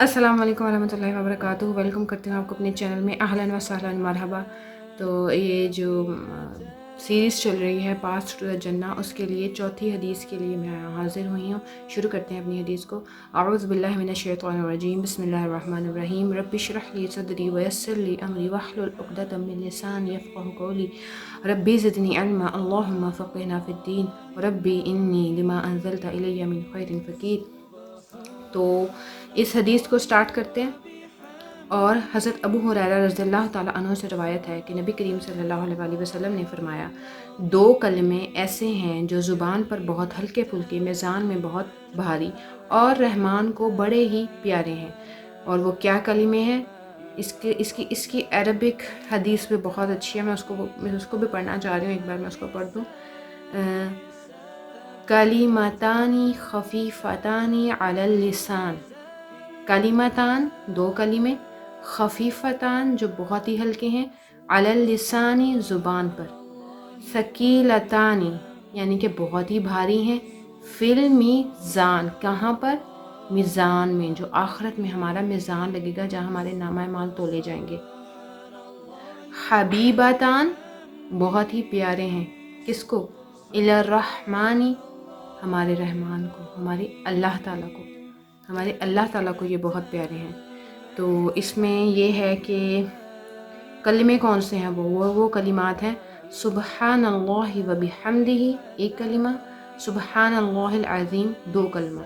अस्सलाम वालेकुम वरहमतुल्लाहि वबरकातुहू। वेलकम करती हूँ आपको अपने चैनल में। अहलन व सहलन मरहबा। तो ये जो सीरीज़ चल रही है पास टू द जन्ना, उसके लिए चौथी हदीस के लिए मैं हाज़िर हुई हूँ। शुरू करते हैं अपनी हदीस को। अऊज़ु बिल्लाहि मिनश शैतानिर रजीम, बिस्मिल्लाहिर रहमानिर रहीम। रब्बि इश्रह ली सदरी व यस्सिर ली अमरी वहलुल उक़दतम मिन लिसानी यफ़क़हू क़ौली। रब्बि ज़िदनी इल्मा, अल्लाहुम्मा फ़क़्हिना फ़िद्दीन, रब्बि इन्नी लिमा अंज़लता इलैया मिन ख़ैरिन फ़क़ीर। तो इस हदीस को स्टार्ट करते हैं। और हज़रत अबू हुरैरा रज़ियल्लाहु ताला अन्हु से रवायत है कि नबी करीम सल्लल्लाहु अलैहि वसल्लम ने फरमाया, दो कलमे ऐसे हैं जो ज़ुबान पर बहुत हल्के फुल्के, मीज़ान में बहुत भारी और रहमान को बड़े ही प्यारे हैं। और वो क्या कलिमे हैं? इसकी अरबिक हदीस भी बहुत अच्छी है। मैं उसको भी पढ़ना चाह रही हूँ। एक बार मैं उसको पढ़ दूँ। कलिमतानी खफीफतानी अलल लिसान। कलिमतान दो कलिमे, खफीफतान जो बहुत ही हल्के हैं, अलल लिसानी ज़ुबान पर, सकीलतानी यानी कि बहुत ही भारी हैं, फिल मीज़ान कहाँ पर? मीज़ान में, जो आखिरत में हमारा मीज़ान लगेगा, जहाँ हमारे नामा माल तोले जाएंगे। हबीबतान बहुत ही प्यारे हैं, किसको? इलर रहमानी, हमारे रहमान को, हमारे अल्लाह ताला को, हमारे अल्लाह ताला को ये बहुत प्यारे हैं। तो इसमें ये है कि कलिमे कौन से हैं? वो कलिमात हैं सुबहानल्लाहि व बिहम्दिही एक कलिमा, सुबहानल्लाहिल अज़ीम दो कलिमा,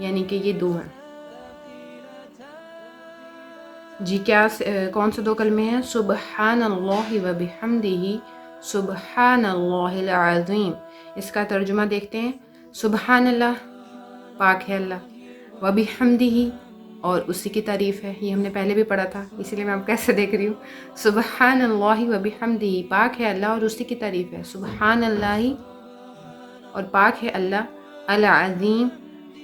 यानी कि ये दो हैं जी। कौन से दो कलमे हैं? सुबहानल्लाहि व बिहम्दिही, सुबहानल्लाहिल अज़ीम। इसका तर्जुमा देखते हैं। सुबहानल्लाह पाक है अल्लाह, व बिहम्दिही और उसी की तारीफ़ है। ये हमने पहले भी पढ़ा था, इसीलिए मैं अब कैसे देख रही हूँ। सुबहानल्लाहि व बिहम्दिही, पाक है अल्लाह और उसी की तारीफ़ है। सुबहानल्लाहि और पाक है अल्लाह, अल अज़ीम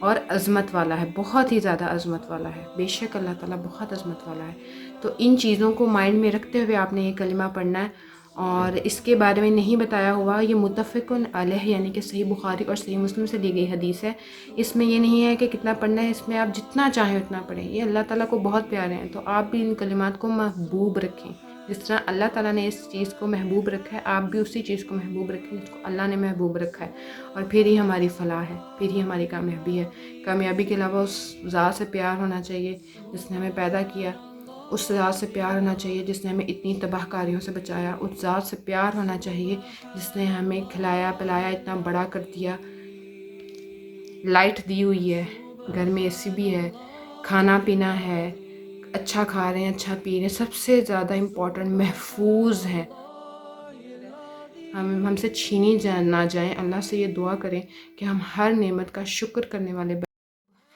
और अज़मत वाला है, बहुत ही ज़्यादा अज़मत वाला है। बेशक अल्लाह ताला बहुत अज़मत वाला है। तो इन चीज़ों को माइंड में रखते हुए आपने ये कलिमा पढ़ना है। और इसके बारे में नहीं बताया हुआ, ये मुत्तफ़िक़ुन अलैह यानी कि सही बुखारी और सही मुस्लिम से ली गई हदीस है। इसमें ये नहीं है कि कितना पढ़ना है, इसमें आप जितना चाहें उतना पढ़ें। ये अल्लाह ताला को बहुत प्यारे हैं। तो आप भी इन कलिमात को महबूब रखें। जिस तरह अल्लाह ताला ने इस चीज़ को महबूब रखा है, आप भी उसी चीज़ को महबूब रखें जिसको अल्लाह ने महबूब रखा है। और फिर ही हमारी फ़लाह है, फिर ही हमारी कामयाबी है। कामयाबी के अलावा उस ज़ात से प्यार होना चाहिए जिसने हमें पैदा किया, उस ज़ात से प्यार होना चाहिए जिसने हमें इतनी तबाहकारियों से बचाया, उस ज़ात से प्यार होना चाहिए जिसने हमें खिलाया पिलाया, इतना बड़ा कर दिया, लाइट दी हुई है, घर में एसी भी है, खाना पीना है, अच्छा खा रहे हैं, अच्छा पी रहे हैं, सबसे ज़्यादा इम्पोर्टेंट महफूज है, हमसे छीनी ना जाए। अल्लाह से ये दुआ करें कि हम हर नेमत का शुक्र करने वाले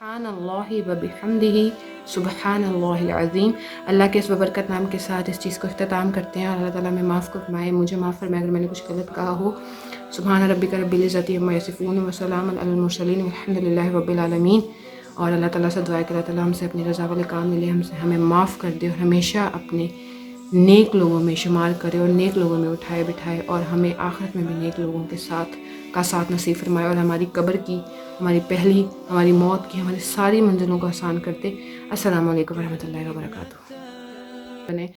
सुबहानल्लाहि व बिहम्दिही, सुबहानल्लाहिल अज़ीम। अल्लाह के इस बबरकत नाम के साथ इस चीज़ को इख्तिताम करते हैं। अल्लाह ताला हमें माफ़ फरमाए, मुझे माफ़ फरमाए अगर मैंने कुछ गलत कहा हो। सुबहान रब्बिका रब्बिल इज़्ज़ति अम्मा यसिफ़ून व सलामुन अलल मुरसलीन वल्हम्दुलिल्लाहि रब्बिल आलमीन। और अल्लाह ताला से दुआ है कि अल्लाह ताला हमसे अपनी रज़ा वाले काम मिले, हमें माफ़ कर दे और हमेशा अपने नेक लोगों में शुमार करे और नेक लोगों में उठाए बिठाए, और हमें आखिरत में भी नेक लोगों के साथ नसीब फरमाए, और हमारी कब्र की, हमारी पहली, हमारी मौत की, हमारी सारी मंजिलों को आसान कर दे। अस्सलामु अलैकुम वरहमतुल्लाहि वबरकातुहू।